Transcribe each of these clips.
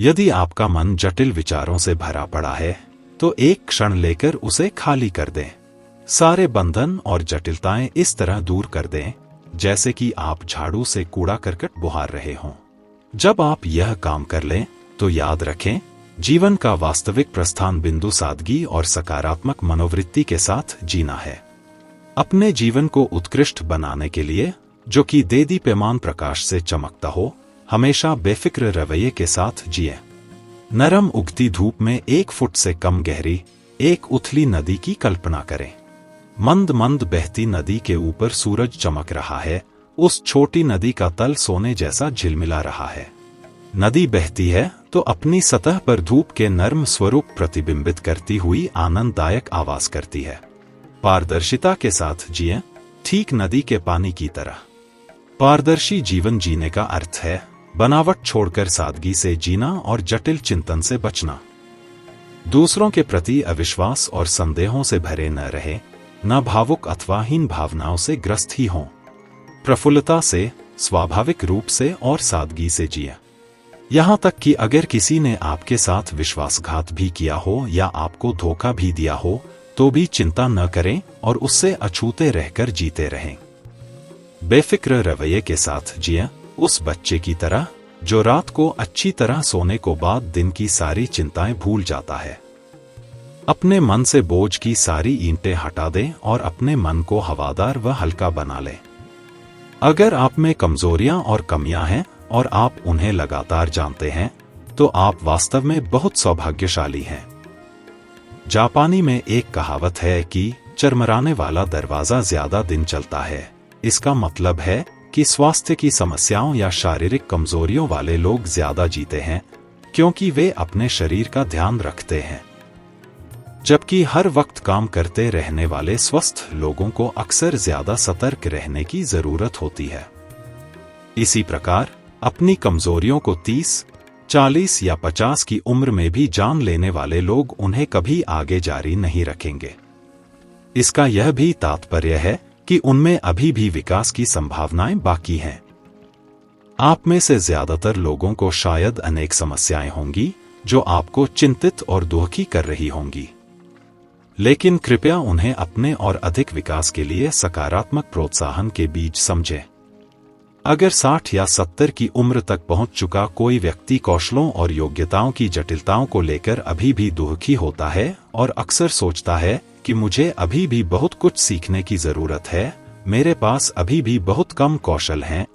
यदि आपका मन जटिल विचारों से भरा पड़ा है तो एक क्षण लेकर उसे खाली कर दें। सारे बंधन और जटिलताएं इस तरह दूर कर दें जैसे कि आप झाड़ू से कूड़ा करकट बुहार रहे हों। जब आप यह काम कर लें तो याद रखें, जीवन का वास्तविक प्रस्थान बिंदु सादगी और सकारात्मक मनोवृत्ति के साथ जीना है। अपने जीवन को उत्कृष्ट बनाने के लिए, जो कि देदीप्यमान प्रकाश से चमकता हो, हमेशा बेफिक्र रवैये के साथ जिए। नरम उगती धूप में 1 फुट से कम गहरी एक उथली नदी की कल्पना करें। मंद मंद बहती नदी के ऊपर सूरज चमक रहा है। उस छोटी नदी का तल सोने जैसा झिलमिला रहा है। नदी बहती है तो अपनी सतह पर धूप के नर्म स्वरूप प्रतिबिंबित करती हुई आनंददायक आवाज करती है। पारदर्शिता के साथ जिए, ठीक नदी के पानी की तरह। पारदर्शी जीवन जीने का अर्थ है बनावट छोड़कर सादगी से जीना और जटिल चिंतन से बचना। दूसरों के प्रति अविश्वास और संदेहों से भरे न रहे, न भावुक अथवा हीन भावनाओं से ग्रस्त ही हों। प्रफुल्लता से, स्वाभाविक रूप से और सादगी से जिए। यहां तक कि अगर किसी ने आपके साथ विश्वासघात भी किया हो या आपको धोखा भी दिया हो तो भी चिंता न करें और उससे अछूते रहकर जीते रहें। बेफिक्र रवैये के साथ जिए, उस बच्चे की तरह जो रात को अच्छी तरह सोने को बाद दिन की सारी चिंताएं भूल जाता है। अपने मन से बोझ की सारी ईंटें हटा दें और अपने मन को हवादार व हल्का बना लें। अगर आप में कमजोरियां और कमियां हैं और आप उन्हें लगातार जानते हैं तो आप वास्तव में बहुत सौभाग्यशाली हैं। जापानी में एक कहावत है कि चरमराने वाला दरवाजा ज्यादा दिन चलता है। इसका मतलब है कि स्वास्थ्य की समस्याओं या शारीरिक कमजोरियों वाले लोग ज्यादा जीते हैं क्योंकि वे अपने शरीर का ध्यान रखते हैं, जबकि हर वक्त काम करते रहने वाले स्वस्थ लोगों को अक्सर ज्यादा सतर्क रहने की जरूरत होती है। इसी प्रकार अपनी कमजोरियों को 30, 40 या 50 की उम्र में भी जान लेने वाले लोग उन्हें कभी आगे जारी नहीं रखेंगे। इसका यह भी तात्पर्य है कि उनमें अभी भी विकास की संभावनाएं बाकी हैं। आप में से ज्यादातर लोगों को शायद अनेक समस्याएं होंगी जो आपको चिंतित और दुखी कर रही होंगी, लेकिन कृपया उन्हें अपने और अधिक विकास के लिए सकारात्मक प्रोत्साहन के बीज समझें। अगर 60 या 70 की उम्र तक पहुंच चुका कोई व्यक्ति कौशलों और योग्यताओं की जटिलताओं को लेकर अभी भी दुखी होता है और अक्सर सोचता है कि मुझे अभी भी बहुत कुछ सीखने की जरूरत है, मेरे पास अभी भी बहुत कम कौशल हैं,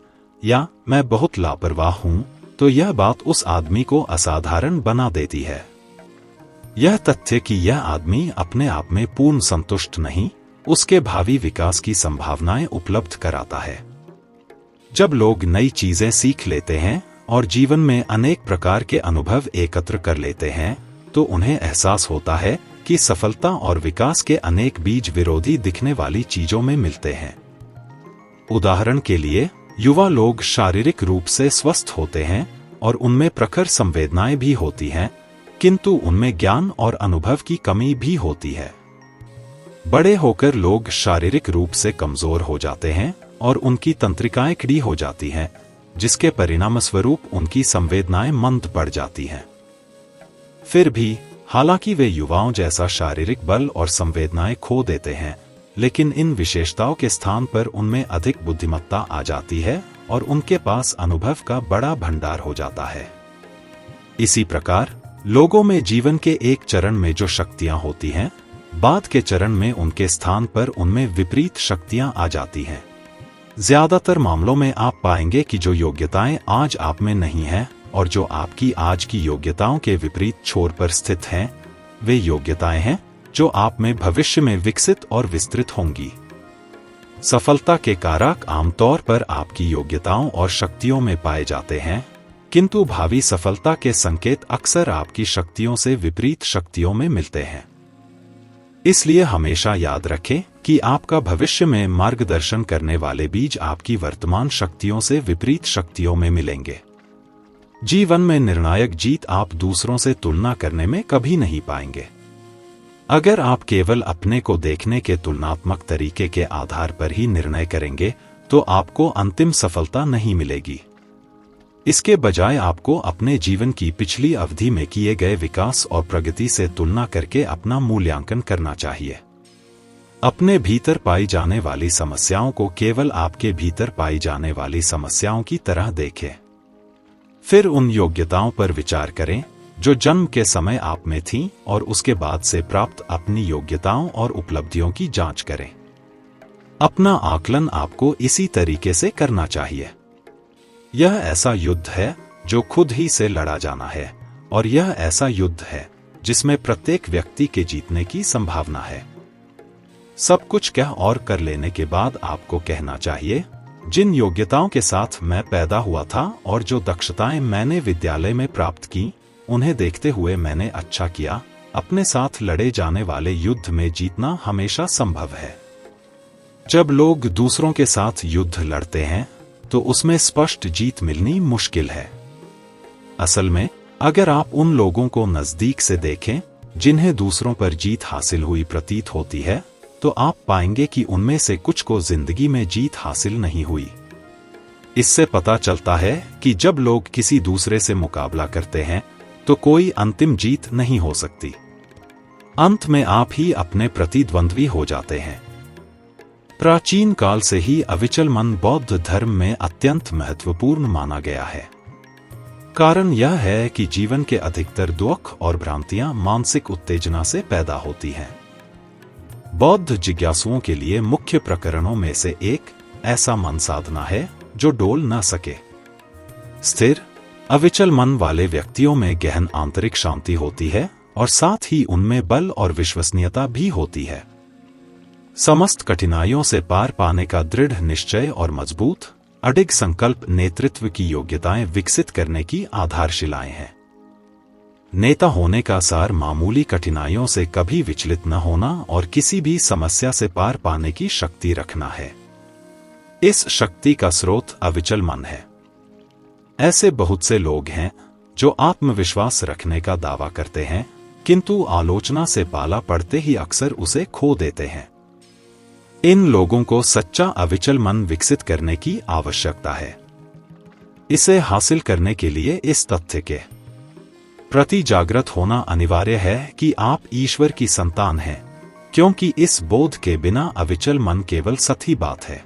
या मैं बहुत लापरवाह हूं, तो यह बात उस आदमी को असाधारण बना देती है। यह तथ्य कि यह आदमी अपने आप में पूर्ण संतुष्ट नहीं, उसके भावी विकास की संभावनाएं उपलब्ध कराता है। जब लोग नई चीजें सीख लेते हैं और जीवन में अनेक प्रकार के अनुभव एकत्र कर लेते हैं तो उन्हें एहसास होता है कि सफलता और विकास के अनेक बीज विरोधी दिखने वाली चीजों में मिलते हैं। उदाहरण के लिए, युवा लोग शारीरिक रूप से स्वस्थ होते हैं और उनमें प्रखर संवेदनाएं भी होती हैं, किंतु उनमें ज्ञान और अनुभव की कमी भी होती है। बड़े होकर लोग शारीरिक रूप से कमजोर हो जाते हैं और उनकी तंत्रिकाएं खड़ी हो जाती हैं, जिसके परिणामस्वरूप उनकी संवेदनाएं मंद पड़ जाती हैं। फिर भी, हालांकि वे युवाओं जैसा शारीरिक बल और संवेदनाएं खो देते हैं, लेकिन इन विशेषताओं के स्थान पर उनमें अधिक बुद्धिमत्ता आ जाती है और उनके पास अनुभव का बड़ा भंडार हो जाता है। इसी प्रकार लोगों में जीवन के एक चरण में जो शक्तियां होती हैं, बाद के चरण में उनके स्थान पर उनमें विपरीत शक्तियां आ जाती हैं। ज्यादातर मामलों में आप पाएंगे कि जो योग्यताएं आज आप में नहीं हैं और जो आपकी आज की योग्यताओं के विपरीत छोर पर स्थित हैं, वे योग्यताएं हैं जो आप में भविष्य में विकसित और विस्तृत होंगी। सफलता के कारक आमतौर पर आपकी योग्यताओं और शक्तियों में पाए जाते हैं, किंतु भावी सफलता के संकेत अक्सर आपकी शक्तियों से विपरीत शक्तियों में मिलते हैं। इसलिए हमेशा याद रखें कि आपका भविष्य में मार्गदर्शन करने वाले बीज आपकी वर्तमान शक्तियों से विपरीत शक्तियों में मिलेंगे। जीवन में निर्णायक जीत आप दूसरों से तुलना करने में कभी नहीं पाएंगे। अगर आप केवल अपने को देखने के तुलनात्मक तरीके के आधार पर ही निर्णय करेंगे तो आपको अंतिम सफलता नहीं मिलेगी। इसके बजाय आपको अपने जीवन की पिछली अवधि में किए गए विकास और प्रगति से तुलना करके अपना मूल्यांकन करना चाहिए। अपने भीतर पाई जाने वाली समस्याओं को केवल आपके भीतर पाई जाने वाली समस्याओं की तरह देखें। फिर उन योग्यताओं पर विचार करें जो जन्म के समय आप में थीं और उसके बाद से प्राप्त अपनी योग्यताओं और उपलब्धियों की जांच करें। अपना आकलन आपको इसी तरीके से करना चाहिए। यह ऐसा युद्ध है जो खुद ही से लड़ा जाना है, और यह ऐसा युद्ध है जिसमें प्रत्येक व्यक्ति के जीतने की संभावना है। सब कुछ कह और कर लेने के बाद आपको कहना चाहिए, जिन योग्यताओं के साथ मैं पैदा हुआ था और जो दक्षताएं मैंने विद्यालय में प्राप्त की, उन्हें देखते हुए मैंने अच्छा किया। अपने साथ लड़े जाने वाले युद्ध में जीतना हमेशा संभव है। जब लोग दूसरों के साथ युद्ध लड़ते हैं तो उसमें स्पष्ट जीत मिलनी मुश्किल है। असल में अगर आप उन लोगों को नजदीक से देखें जिन्हें दूसरों पर जीत हासिल हुई प्रतीत होती है, तो आप पाएंगे कि उनमें से कुछ को जिंदगी में जीत हासिल नहीं हुई। इससे पता चलता है कि जब लोग किसी दूसरे से मुकाबला करते हैं तो कोई अंतिम जीत नहीं हो सकती। अंत में आप ही अपने प्रतिद्वंद्वी हो जाते हैं। प्राचीन काल से ही अविचल मन बौद्ध धर्म में अत्यंत महत्वपूर्ण माना गया है। कारण यह है कि जीवन के अधिकतर दुख और भ्रांतियां मानसिक उत्तेजना से पैदा होती हैं। बौद्ध जिज्ञासुओं के लिए मुख्य प्रकरणों में से एक ऐसा मन साधना है जो डोल न सके। स्थिर अविचल मन वाले व्यक्तियों में गहन आंतरिक शांति होती है और साथ ही उनमें बल और विश्वसनीयता भी होती है। समस्त कठिनाइयों से पार पाने का दृढ़ निश्चय और मजबूत अडिग संकल्प नेतृत्व की योग्यताएं विकसित करने की आधारशिलाएं हैं। नेता होने का सार मामूली कठिनाइयों से कभी विचलित न होना और किसी भी समस्या से पार पाने की शक्ति रखना है। इस शक्ति का स्रोत अविचल मन है। ऐसे बहुत से लोग हैं जो आत्मविश्वास रखने का दावा करते हैं, किंतु आलोचना से पाला पड़ते ही अक्सर उसे खो देते हैं। इन लोगों को सच्चा अविचल मन विकसित करने की आवश्यकता है। इसे हासिल करने के लिए इस तथ्य के प्रति जागृत होना अनिवार्य है कि आप ईश्वर की संतान हैं, क्योंकि इस बोध के बिना अविचल मन केवल सती बात है।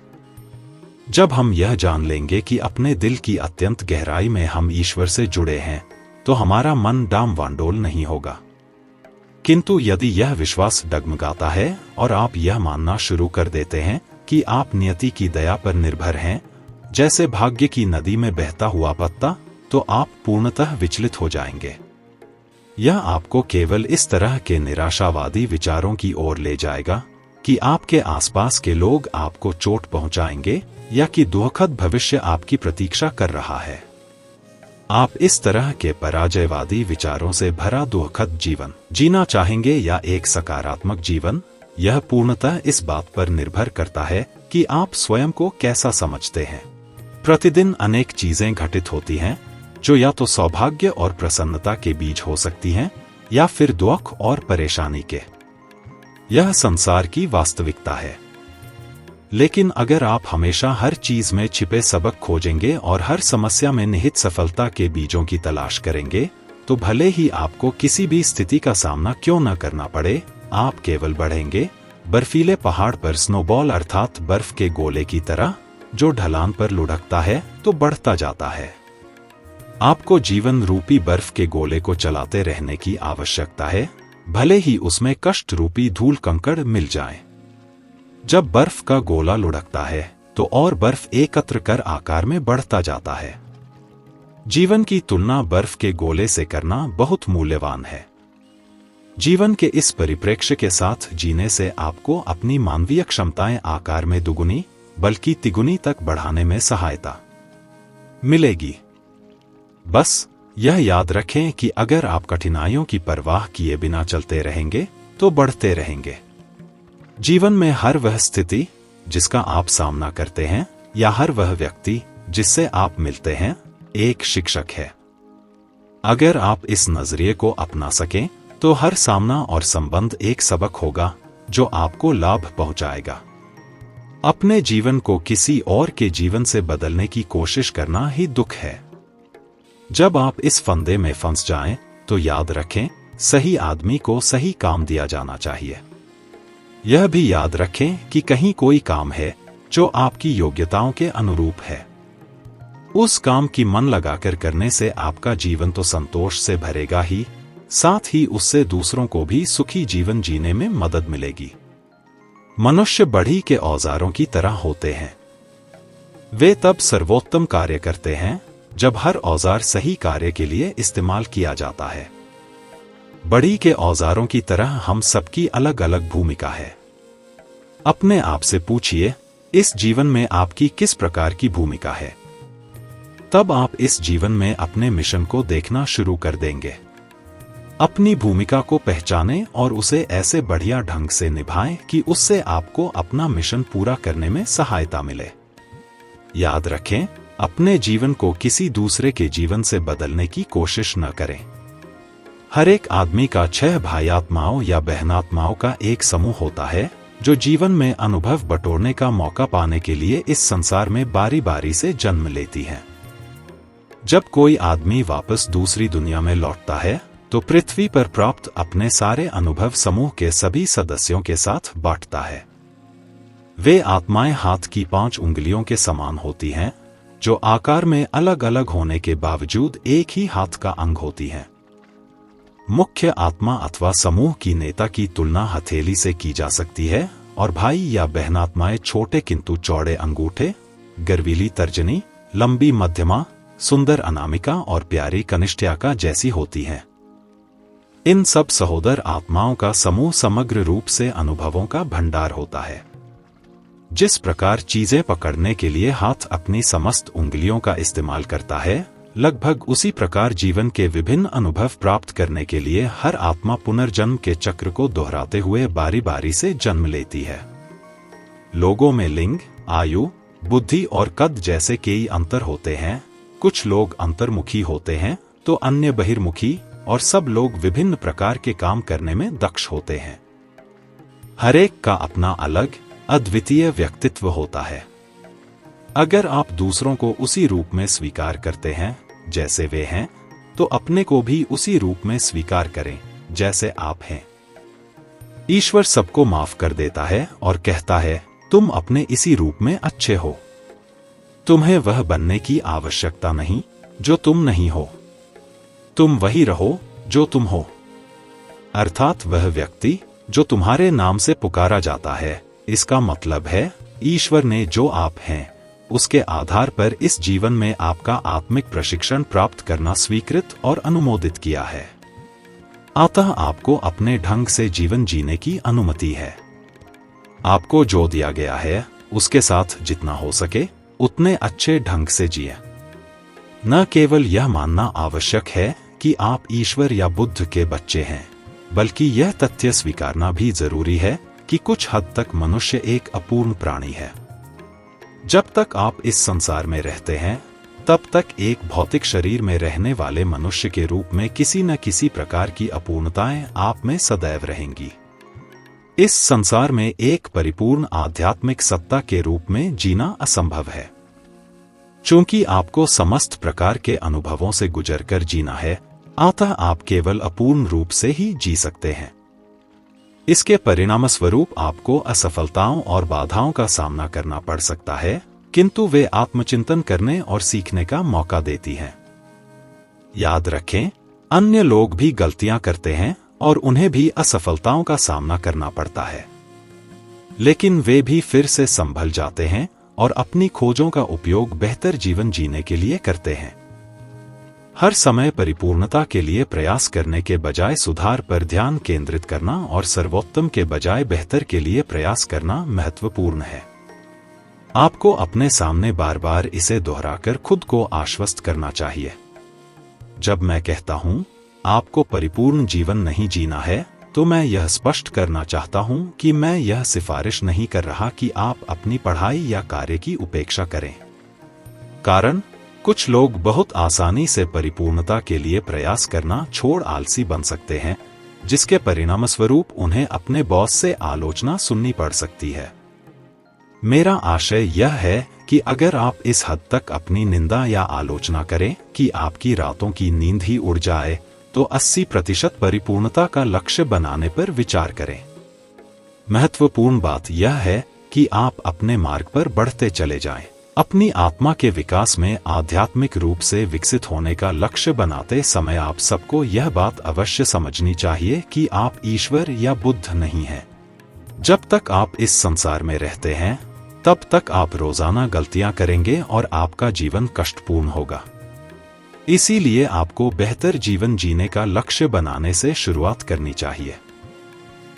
जब हम यह जान लेंगे कि अपने दिल की अत्यंत गहराई में हम ईश्वर से जुड़े हैं, तो हमारा मन डाम वांडोल नहीं होगा। किंतु यदि यह विश्वास डगमगाता है और आप यह मानना शुरू कर देते हैं कि आप नियति की दया पर निर्भर हैं, जैसे भाग्य की नदी में बहता हुआ पत्ता, तो आप पूर्णतः विचलित हो जाएंगे। यह आपको केवल इस तरह के निराशावादी विचारों की ओर ले जाएगा कि आपके आसपास के लोग आपको चोट पहुंचाएंगे या कि दुखद भविष्य आपकी प्रतीक्षा कर रहा है। आप इस तरह के पराजयवादी विचारों से भरा दुखद जीवन जीना चाहेंगे या एक सकारात्मक जीवन, यह पूर्णतः इस बात पर निर्भर करता है कि आप स्वयं को कैसा समझते हैं। प्रतिदिन अनेक चीजें घटित होती हैं जो या तो सौभाग्य और प्रसन्नता के बीज हो सकती हैं या फिर दुख और परेशानी के। यह संसार की वास्तविकता है। लेकिन अगर आप हमेशा हर चीज में छिपे सबक खोजेंगे और हर समस्या में निहित सफलता के बीजों की तलाश करेंगे, तो भले ही आपको किसी भी स्थिति का सामना क्यों न करना पड़े, आप केवल बढ़ेंगे, बर्फीले पहाड़ पर स्नोबॉल अर्थात बर्फ के गोले की तरह, जो ढलान पर लुढ़कता है तो बढ़ता जाता है। आपको जीवन रूपी बर्फ के गोले को चलाते रहने की आवश्यकता है, भले ही उसमें कष्ट रूपी धूल कंकड़ मिल जाएं। जब बर्फ का गोला लुढ़कता है तो और बर्फ एकत्र कर आकार में बढ़ता जाता है। जीवन की तुलना बर्फ के गोले से करना बहुत मूल्यवान है। जीवन के इस परिप्रेक्ष्य के साथ जीने से आपको अपनी मानवीय क्षमताएं आकार में दुगुनी बल्कि तिगुनी तक बढ़ाने में सहायता मिलेगी। बस यह याद रखें कि अगर आप कठिनाइयों की परवाह किए बिना चलते रहेंगे तो बढ़ते रहेंगे। जीवन में हर वह स्थिति जिसका आप सामना करते हैं या हर वह व्यक्ति जिससे आप मिलते हैं, एक शिक्षक है। अगर आप इस नजरिए को अपना सकें तो हर सामना और संबंध एक सबक होगा जो आपको लाभ पहुंचाएगा। अपने जीवन को किसी और के जीवन से बदलने की कोशिश करना ही दुख है। जब आप इस फंदे में फंस जाएं, तो याद रखें, सही आदमी को सही काम दिया जाना चाहिए। यह भी याद रखें कि कहीं कोई काम है जो आपकी योग्यताओं के अनुरूप है। उस काम की मन लगाकर करने से आपका जीवन तो संतोष से भरेगा ही, साथ ही उससे दूसरों को भी सुखी जीवन जीने में मदद मिलेगी। मनुष्य बढ़ी के औजारों की तरह होते हैं। वे तब सर्वोत्तम कार्य करते हैं जब हर औजार सही कार्य के लिए इस्तेमाल किया जाता है। बढ़ी के औजारों की तरह हम सबकी अलग अलग भूमिका है। अपने आप से पूछिए, इस जीवन में आपकी किस प्रकार की भूमिका है? तब आप इस जीवन में अपने मिशन को देखना शुरू कर देंगे। अपनी भूमिका को पहचानें और उसे ऐसे बढ़िया ढंग से निभाएं कि उससे आपको अपना मिशन पूरा करने में सहायता मिले। याद रखें, अपने जीवन को किसी दूसरे के जीवन से बदलने की कोशिश न करें। हर एक आदमी का 6 भाइयात्माओं या बहनात्माओं का एक समूह होता है जो जीवन में अनुभव बटोरने का मौका पाने के लिए इस संसार में बारी बारी से जन्म लेती हैं। जब कोई आदमी वापस दूसरी दुनिया में लौटता है तो पृथ्वी पर प्राप्त अपने सारे अनुभव समूह के सभी सदस्यों के साथ बांटता है। वे आत्माएं हाथ की 5 उंगलियों के समान होती हैं, जो आकार में अलग अलग होने के बावजूद एक ही हाथ का अंग होती हैं। मुख्य आत्मा अथवा समूह की नेता की तुलना हथेली से की जा सकती है और भाई या बहनात्माएं छोटे किंतु चौड़े अंगूठे, गर्वीली तर्जनी, लंबी मध्यमा, सुंदर अनामिका और प्यारी कनिष्ठिका जैसी होती हैं। इन सब सहोदर आत्माओं का समूह समग्र रूप से अनुभवों का भंडार होता है। जिस प्रकार चीजें पकड़ने के लिए हाथ अपनी समस्त उंगलियों का इस्तेमाल करता है, लगभग उसी प्रकार जीवन के विभिन्न अनुभव प्राप्त करने के लिए हर आत्मा पुनर्जन्म के चक्र को दोहराते हुए बारी बारी से जन्म लेती है। लोगों में लिंग, आयु, बुद्धि और कद जैसे कई अंतर होते हैं। कुछ लोग अंतर्मुखी होते हैं तो अन्य बहिर्मुखी, और सब लोग विभिन्न प्रकार के काम करने में दक्ष होते हैं। हर एक का अपना अलग अद्वितीय व्यक्तित्व होता है। अगर आप दूसरों को उसी रूप में स्वीकार करते हैं जैसे वे हैं, तो अपने को भी उसी रूप में स्वीकार करें जैसे आप हैं। ईश्वर सबको माफ कर देता है और कहता है, तुम अपने इसी रूप में अच्छे हो। तुम्हें वह बनने की आवश्यकता नहीं जो तुम नहीं हो। तुम वही रहो जो तुम हो। अर्थात वह व्यक्ति जो तुम्हारे नाम से पुकारा जाता है। इसका मतलब है, ईश्वर ने जो आप हैं उसके आधार पर इस जीवन में आपका आत्मिक प्रशिक्षण प्राप्त करना स्वीकृत और अनुमोदित किया है। अतः आपको अपने ढंग से जीवन जीने की अनुमति है। आपको जो दिया गया है उसके साथ जितना हो सके उतने अच्छे ढंग से जिए। न केवल यह मानना आवश्यक है कि आप ईश्वर या बुद्ध के बच्चे हैं, बल्कि यह तथ्य स्वीकारना भी जरूरी है कि कुछ हद तक मनुष्य एक अपूर्ण प्राणी है। जब तक आप इस संसार में रहते हैं, तब तक एक भौतिक शरीर में रहने वाले मनुष्य के रूप में किसी न किसी प्रकार की अपूर्णताएं आप में सदैव रहेंगी। इस संसार में एक परिपूर्ण आध्यात्मिक सत्ता के रूप में जीना असंभव है। चूंकि आपको समस्त प्रकार के अनुभवों से गुजरकर जीना है, अतः आप केवल अपूर्ण रूप से ही जी सकते हैं। इसके परिणामस्वरूप आपको असफलताओं और बाधाओं का सामना करना पड़ सकता है, किंतु वे आत्मचिंतन करने और सीखने का मौका देती हैं। याद रखें, अन्य लोग भी गलतियां करते हैं और उन्हें भी असफलताओं का सामना करना पड़ता है, लेकिन वे भी फिर से संभल जाते हैं और अपनी खोजों का उपयोग बेहतर जीवन जीने के लिए करते हैं। हर समय परिपूर्णता के लिए प्रयास करने के बजाय सुधार पर ध्यान केंद्रित करना और सर्वोत्तम के बजाय बेहतर के लिए प्रयास करना महत्वपूर्ण है। आपको अपने सामने बार बार इसे दोहराकर खुद को आश्वस्त करना चाहिए। जब मैं कहता हूं, आपको परिपूर्ण जीवन नहीं जीना है, तो मैं यह स्पष्ट करना चाहता हूं कि मैं यह सिफारिश नहीं कर रहा कि आप अपनी पढ़ाई या कार्य की उपेक्षा करें। कारण, कुछ लोग बहुत आसानी से परिपूर्णता के लिए प्रयास करना छोड़ आलसी बन सकते हैं, जिसके परिणामस्वरूप उन्हें अपने बॉस से आलोचना सुननी पड़ सकती है। मेरा आशय यह है कि अगर आप इस हद तक अपनी निंदा या आलोचना करें कि आपकी रातों की नींद ही उड़ जाए, तो 80% परिपूर्णता का लक्ष्य बनाने पर विचार करें। महत्वपूर्ण बात यह है कि आप अपने मार्ग पर बढ़ते चले जाएं। अपनी आत्मा के विकास में आध्यात्मिक रूप से विकसित होने का लक्ष्य बनाते समय आप सबको यह बात अवश्य समझनी चाहिए कि आप ईश्वर या बुद्ध नहीं हैं। जब तक आप इस संसार में रहते हैं, तब तक आप रोजाना गलतियां करेंगे और आपका जीवन कष्टपूर्ण होगा। इसीलिए आपको बेहतर जीवन जीने का लक्ष्य बनाने से शुरुआत करनी चाहिए।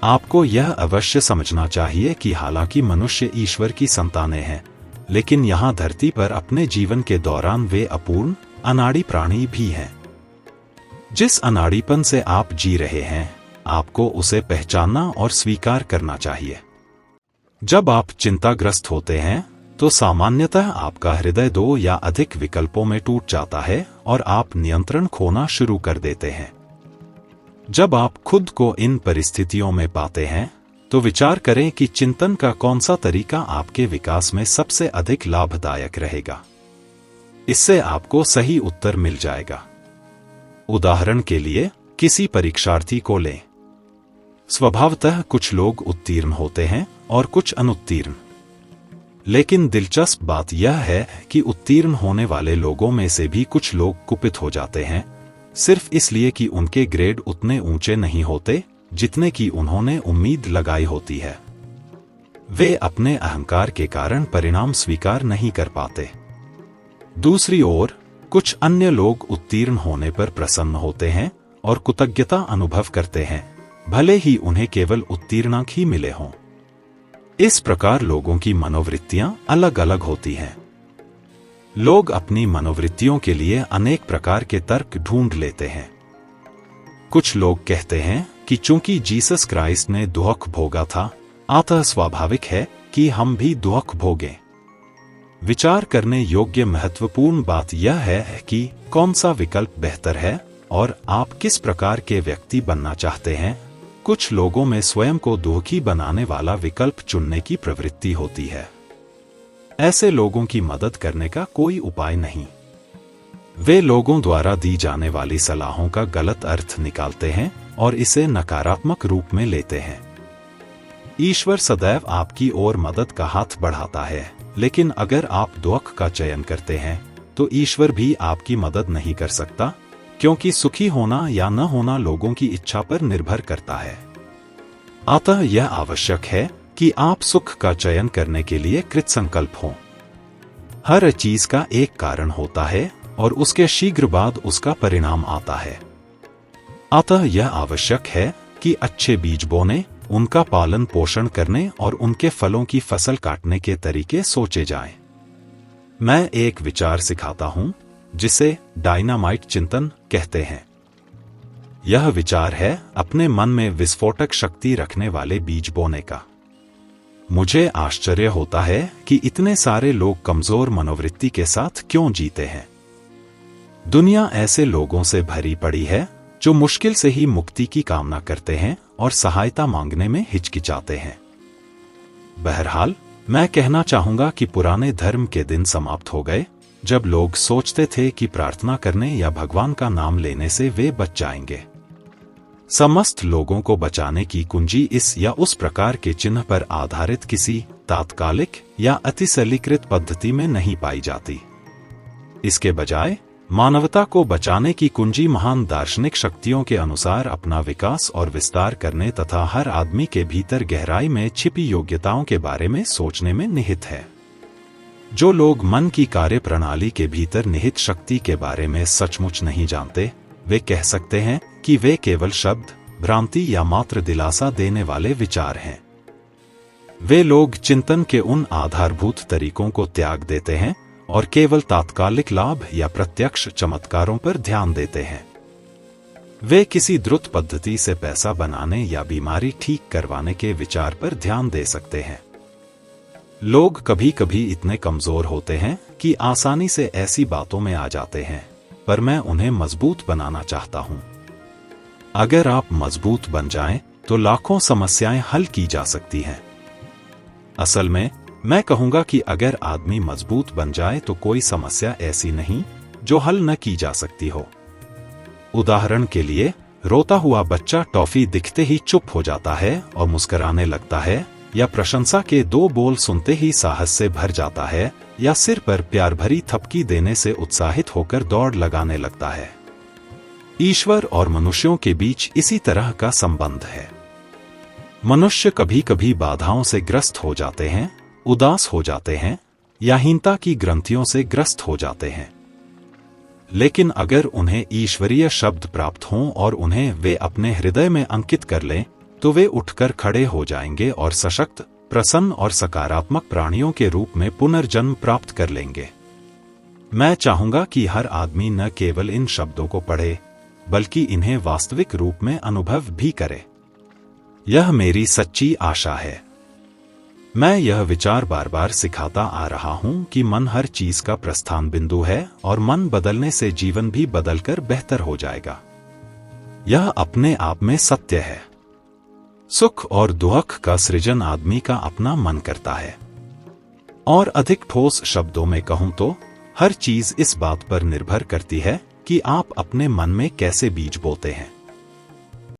आपको यह अवश्य समझना चाहिए कि हालांकि मनुष्य ईश्वर की संतानें हैं, लेकिन यहाँ धरती पर अपने जीवन के दौरान वे अपूर्ण, अनाड़ी प्राणी भी हैं। जिस अनाड़ीपन से आप जी रहे हैं, आपको उसे पहचानना और स्वीकार करना चाहिए। जब आप चिंताग्रस्त होते हैं, तो सामान्यतः आपका हृदय 2 या अधिक विकल्पों में टूट जाता है और आप नियंत्रण खोना शुरू कर देते हैं। जब आप खुद को इन परिस्थितियों में पाते हैं, तो विचार करें कि चिंतन का कौन सा तरीका आपके विकास में सबसे अधिक लाभदायक रहेगा। इससे आपको सही उत्तर मिल जाएगा। उदाहरण के लिए, किसी परीक्षार्थी को लें। स्वभावतः कुछ लोग उत्तीर्ण होते हैं और कुछ अनुत्तीर्ण। लेकिन दिलचस्प बात यह है कि उत्तीर्ण होने वाले लोगों में से भी कुछ लोग कुपित हो जाते हैं, सिर्फ इसलिए कि उनके ग्रेड उतने ऊंचे नहीं होते जितने की उन्होंने उम्मीद लगाई होती है। वे अपने अहंकार के कारण परिणाम स्वीकार नहीं कर पाते। दूसरी ओर, कुछ अन्य लोग उत्तीर्ण होने पर प्रसन्न होते हैं और कृतज्ञता अनुभव करते हैं, भले ही उन्हें केवल उत्तीर्णांक ही मिले हों। इस प्रकार लोगों की मनोवृत्तियां अलग अलग होती हैं। लोग अपनी मनोवृत्तियों के लिए अनेक प्रकार के तर्क ढूंढ लेते हैं। कुछ लोग कहते हैं कि चूंकि जीसस क्राइस्ट ने दुख भोगा था, अतः स्वाभाविक है कि हम भी दुख भोगें। विचार करने योग्य महत्वपूर्ण बात यह है कि कौन सा विकल्प बेहतर है और आप किस प्रकार के व्यक्ति बनना चाहते हैं। कुछ लोगों में स्वयं को दुखी बनाने वाला विकल्प चुनने की प्रवृत्ति होती है। ऐसे लोगों की मदद करने का कोई उपाय नहीं। वे लोगों द्वारा दी जाने वाली सलाहों का गलत अर्थ निकालते हैं और इसे नकारात्मक रूप में लेते हैं। ईश्वर सदैव आपकी ओर मदद का हाथ बढ़ाता है, लेकिन अगर आप दुख का चयन करते हैं, तो ईश्वर भी आपकी मदद नहीं कर सकता, क्योंकि सुखी होना या न होना लोगों की इच्छा पर निर्भर करता है। अतः यह आवश्यक है कि आप सुख का चयन करने के लिए कृतसंकल्प हों। हर चीज का एक कारण होता है और उसके शीघ्र बाद उसका परिणाम आता है। अतः यह आवश्यक है कि अच्छे बीज बोने, उनका पालन पोषण करने और उनके फलों की फसल काटने के तरीके सोचे जाएं। मैं एक विचार सिखाता हूं जिसे डायनामाइट चिंतन कहते हैं। यह विचार है अपने मन में विस्फोटक शक्ति रखने वाले बीज बोने का। मुझे आश्चर्य होता है कि इतने सारे लोग कमजोर मनोवृत्ति के साथ क्यों जीते हैं। दुनिया ऐसे लोगों से भरी पड़ी है जो मुश्किल से ही मुक्ति की कामना करते हैं और सहायता मांगने में हिचकिचाते हैं। बहरहाल, मैं कहना चाहूंगा कि पुराने धर्म के दिन समाप्त हो गए, जब लोग सोचते थे कि प्रार्थना करने या भगवान का नाम लेने से वे बच जाएंगे। समस्त लोगों को बचाने की कुंजी इस या उस प्रकार के चिन्ह पर आधारित किसी तात्कालिक या अतिसरलीकृत पद्धति में नहीं पाई जाती। इसके बजाय मानवता को बचाने की कुंजी महान दार्शनिक शक्तियों के अनुसार अपना विकास और विस्तार करने तथा हर आदमी के भीतर गहराई में छिपी योग्यताओं के बारे में सोचने में निहित है। जो लोग मन की कार्य प्रणाली के भीतर निहित शक्ति के बारे में सचमुच नहीं जानते, वे कह सकते हैं कि वे केवल शब्द, भ्रांति या मात्र दिलासा देने वाले विचार हैं। वे लोग चिंतन के उन आधारभूत तरीकों को त्याग देते हैं और केवल तात्कालिक लाभ या प्रत्यक्ष चमत्कारों पर ध्यान देते हैं। वे किसी द्रुत पद्धति से पैसा बनाने या बीमारी ठीक करवाने के विचार पर ध्यान दे सकते हैं। लोग कभी कभी इतने कमजोर होते हैं कि आसानी से ऐसी बातों में आ जाते हैं, पर मैं उन्हें मजबूत बनाना चाहता हूं। अगर आप मजबूत बन जाएं, तो लाखों समस्याएं हल की जा सकती हैं। असल में मैं कहूंगा कि अगर आदमी मजबूत बन जाए तो कोई समस्या ऐसी नहीं जो हल न की जा सकती हो। उदाहरण के लिए, रोता हुआ बच्चा टॉफी दिखते ही चुप हो जाता है और मुस्कुराने लगता है, या प्रशंसा के 2 बोल सुनते ही साहस से भर जाता है, या सिर पर प्यार भरी थपकी देने से उत्साहित होकर दौड़ लगाने लगता है। ईश्वर और मनुष्यों के बीच इसी तरह का संबंध है। मनुष्य कभी कभी बाधाओं से ग्रस्त हो जाते हैं, उदास हो जाते हैं, या हीनता की ग्रंथियों से ग्रस्त हो जाते हैं। लेकिन अगर उन्हें ईश्वरीय शब्द प्राप्त हों और उन्हें वे अपने हृदय में अंकित कर लें, तो वे उठकर खड़े हो जाएंगे और सशक्त, प्रसन्न और सकारात्मक प्राणियों के रूप में पुनर्जन्म प्राप्त कर लेंगे। मैं चाहूंगा कि हर आदमी न केवल इन शब्दों को पढ़े, बल्कि इन्हें वास्तविक रूप में अनुभव भी करे। यह मेरी सच्ची आशा है। मैं यह विचार बार बार सिखाता आ रहा हूं कि मन हर चीज का प्रस्थान बिंदु है और मन बदलने से जीवन भी बदलकर बेहतर हो जाएगा। यह अपने आप में सत्य है। सुख और दुख का सृजन आदमी का अपना मन करता है। और अधिक ठोस शब्दों में कहूं तो हर चीज इस बात पर निर्भर करती है कि आप अपने मन में कैसे बीज बोते हैं।